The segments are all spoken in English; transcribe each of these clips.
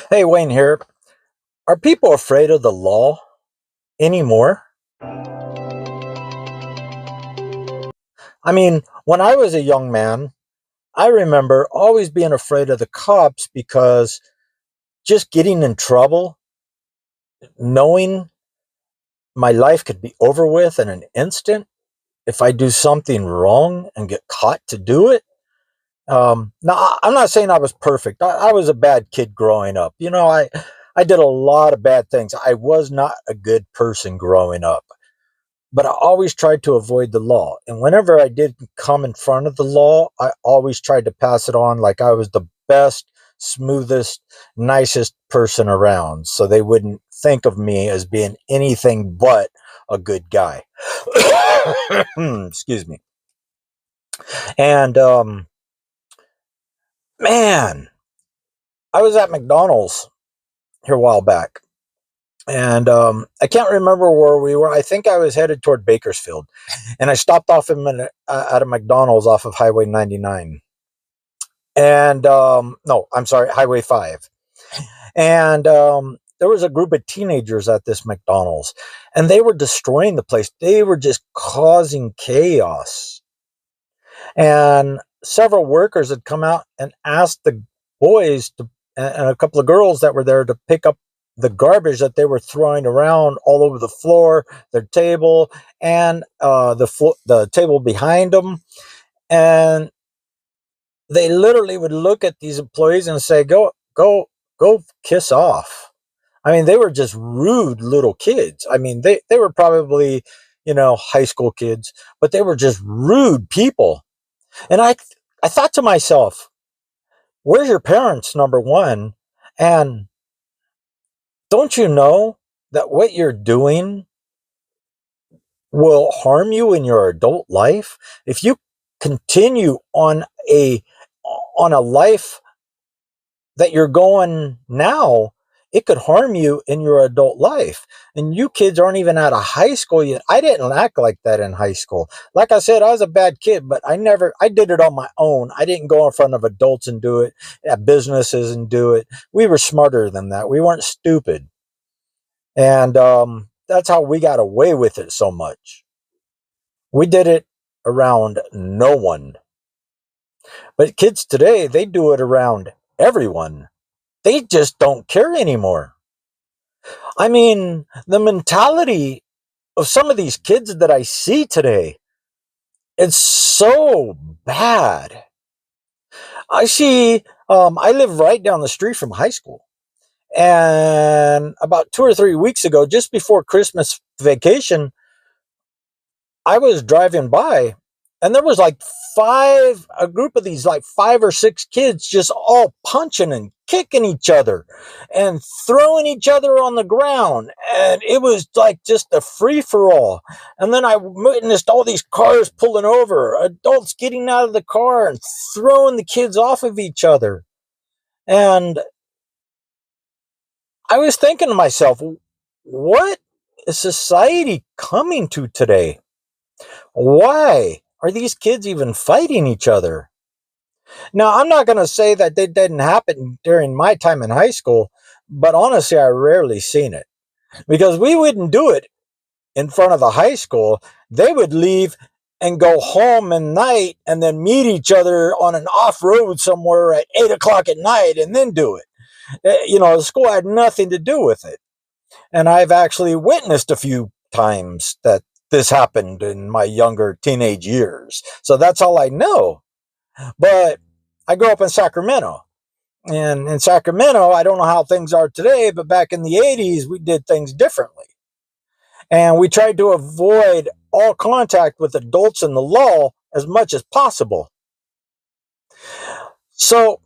Hey, Wayne here. Are people afraid of the law anymore? I mean, when I was a young man, I remember always being afraid of the cops because just getting in trouble, knowing my life could be over with in an instant if I do something wrong and get caught to do it. Now, I'm not saying I was perfect. I was a bad kid growing up. I did a lot of bad things. I was not a good person growing up. But I always tried to avoid the law. And whenever I did come in front of the law, I always tried to pass it on like I was the best, smoothest, nicest person around. So they wouldn't think of me as being anything but a good guy. Excuse me. And man, I was at McDonald's here a while back. And I can't remember where we were. I think I was headed toward Bakersfield, and I stopped off at a McDonald's off of Highway 99. And no, I'm sorry, Highway 5. And there was a group of teenagers at this McDonald's, and they were destroying the place. They were just causing chaos. And several workers had come out and asked the boys to, and a couple of girls that were there to pick up the garbage that they were throwing around all over the floor, their table, and the table behind them. And they literally would look at these employees and say, "Go, go, go, kiss off." I mean, they were just rude little kids. I mean, they were probably, high school kids, but they were just rude people. And I thought to myself, where's your parents, number one? And don't you know that what you're doing will harm you in your adult life? If you continue a on a life that you're going now, it could harm you in your adult life. And you kids aren't even out of high school yet. I didn't act like that in high school. Like I said, I was a bad kid, but I did it on my own. I didn't go in front of adults and do it, at businesses and do it. We were smarter than that. We weren't stupid. And that's how we got away with it so much. We did it around no one. But kids today, they do it around everyone. They just don't care anymore. I mean, the mentality of some of these kids that I see today, it's so bad. I live right down the street from high school. And about 2 or 3 weeks ago, just before Christmas vacation, I was driving by, and there was like a group of these like 5 or 6 kids just all punching and kicking each other and throwing each other on the ground. And it was like just a free for all. And then I witnessed all these cars pulling over, adults getting out of the car and throwing the kids off of each other. And I was thinking to myself, what is society coming to today? Why are these kids even fighting each other? Now, I'm not going to say that it didn't happen during my time in high school, but honestly, I rarely seen it because we wouldn't do it in front of the high school. They would leave and go home at night and then meet each other on an off road somewhere at 8 o'clock at night and then do it. The school had nothing to do with it. And I've actually witnessed a few times that this happened in my younger teenage years. So that's all I know. But I grew up in Sacramento. And in Sacramento, I don't know how things are today, but back in the 80s, we did things differently. And we tried to avoid all contact with adults in the law as much as possible. So,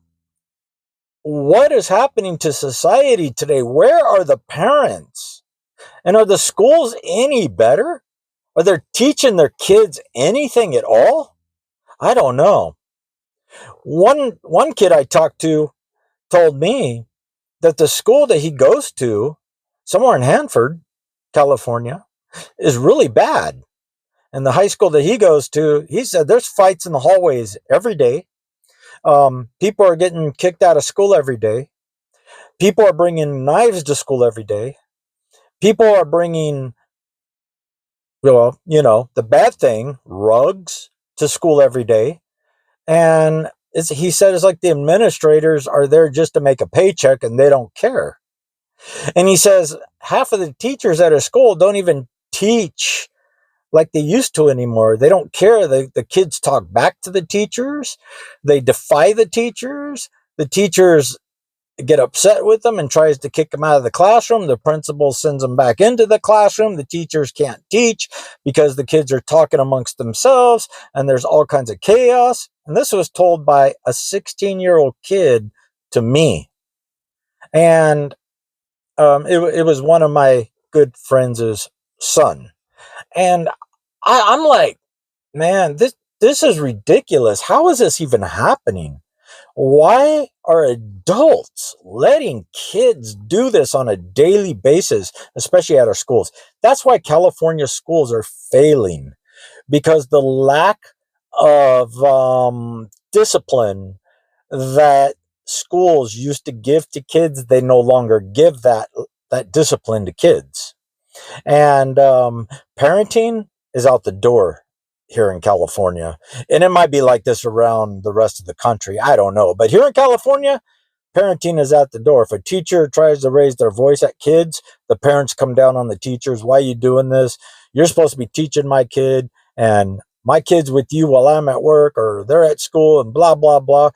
what is happening to society today? Where are the parents? And are the schools any better? Are they teaching their kids anything at all? I don't know. One kid I talked to told me that the school that he goes to, somewhere in Hanford, California, is really bad. And the high school that he goes to, he said there's fights in the hallways every day. People are getting kicked out of school every day. People are bringing knives to school every day. People are bringing, the bad thing, rugs to school every day. And he said it's like the administrators are there just to make a paycheck and they don't care. And he says half of the teachers at a school don't even teach like they used to anymore. They don't care. The kids talk back to the teachers. They defy the teachers. The teachers get upset with them and tries to kick them out of the classroom. The principal sends them back into the classroom. The teachers can't teach because the kids are talking amongst themselves and there's all kinds of chaos. And this was told by a 16-year-old kid to me. And it was one of my good friends' son. And I'm like, man, this is ridiculous. How is this even happening? Why are adults letting kids do this on a daily basis, especially at our schools? That's why California schools are failing, because the lack of discipline that schools used to give to kids, they no longer give that discipline to kids. And parenting is out the door here in California. And it might be like this around the rest of the country. I don't know. But here in California, parenting is at the door. If a teacher tries to raise their voice at kids, the parents come down on the teachers. Why are you doing this? You're supposed to be teaching my kid, and my kid's with you while I'm at work, or they're at school, and blah, blah, blah.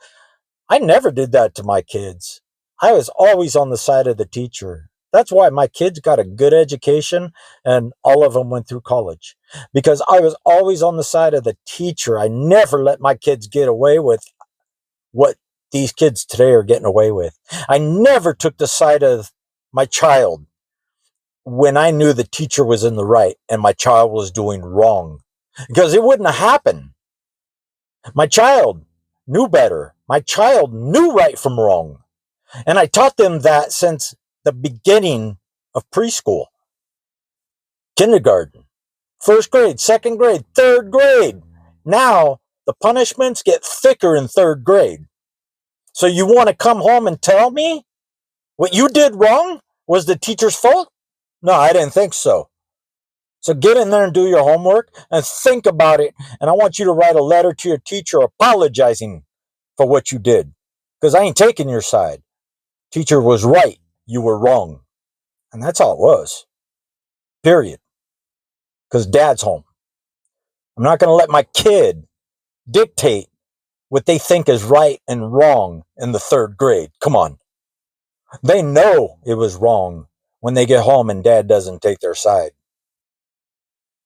I never did that to my kids. I was always on the side of the teacher. That's why my kids got a good education and all of them went through college, because I was always on the side of the teacher. I never let my kids get away with what these kids today are getting away with. I never took the side of my child when I knew the teacher was in the right and my child was doing wrong, because it wouldn't have happened. My child knew better. My child knew right from wrong. And I taught them that since the beginning of preschool, kindergarten, first grade, second grade, third grade. Now the punishments get thicker in third grade. So you want to come home and tell me what you did wrong was the teacher's fault? No, I didn't think so. So get in there and do your homework and think about it. And I want you to write a letter to your teacher apologizing for what you did, because I ain't taking your side. Teacher was right. You were wrong. And that's all it was. Period. Because dad's home. I'm not going to let my kid dictate what they think is right and wrong in the third grade. Come on. They know it was wrong when they get home and dad doesn't take their side.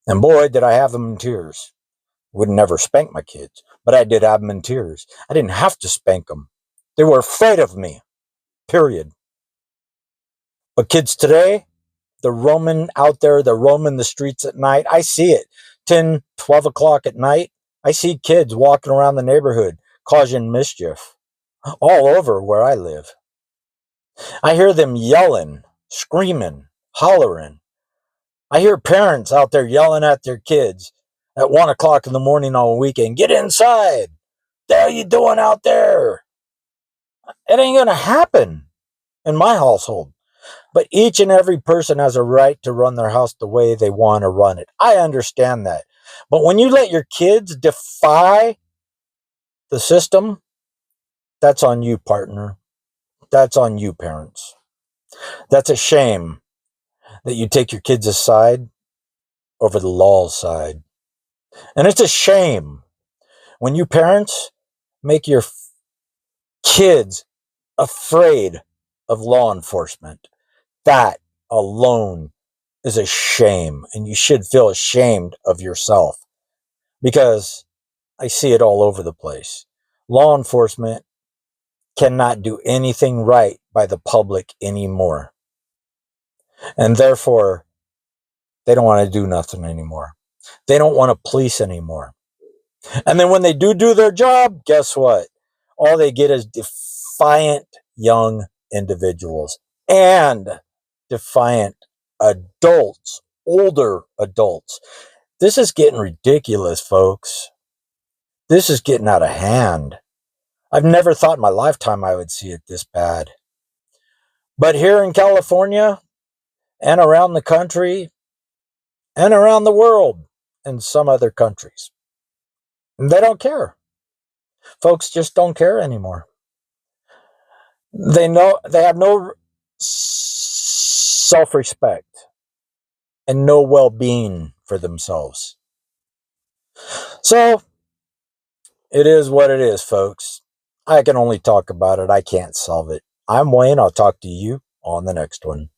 And boy, did I have them in tears. Would never spank my kids, but I did have them in tears. I didn't have to spank them. They were afraid of me. Period. But kids today, they're roaming out there. They're roaming the streets at night. I see it. 10, 12 o'clock at night. I see kids walking around the neighborhood causing mischief all over where I live. I hear them yelling, screaming, hollering. I hear parents out there yelling at their kids at 1 o'clock in the morning on a weekend. Get inside. What the hell are you doing out there? It ain't going to happen in my household. But each and every person has a right to run their house the way they want to run it. I understand that. But when you let your kids defy the system, that's on you, partner. That's on you, parents. That's a shame that you take your kids aside over the law's side. And it's a shame when you parents make your kids afraid of law enforcement. That alone is a shame, and you should feel ashamed of yourself, because I see it all over the place. Law enforcement cannot do anything right by the public anymore, and therefore they don't want to do nothing anymore. They don't want to police anymore. And then when they do their job, guess what? All they get is defiant young individuals and defiant adults, older adults. This is getting ridiculous, folks. This is getting out of hand. I've never thought in my lifetime I would see it this bad. But here in California and around the country and around the world and some other countries, they don't care. Folks just don't care anymore. They have no self-respect and no well-being for themselves. So it is what it is, folks. I can only talk about it. I can't solve it. I'm Wayne. I'll talk to you on the next one.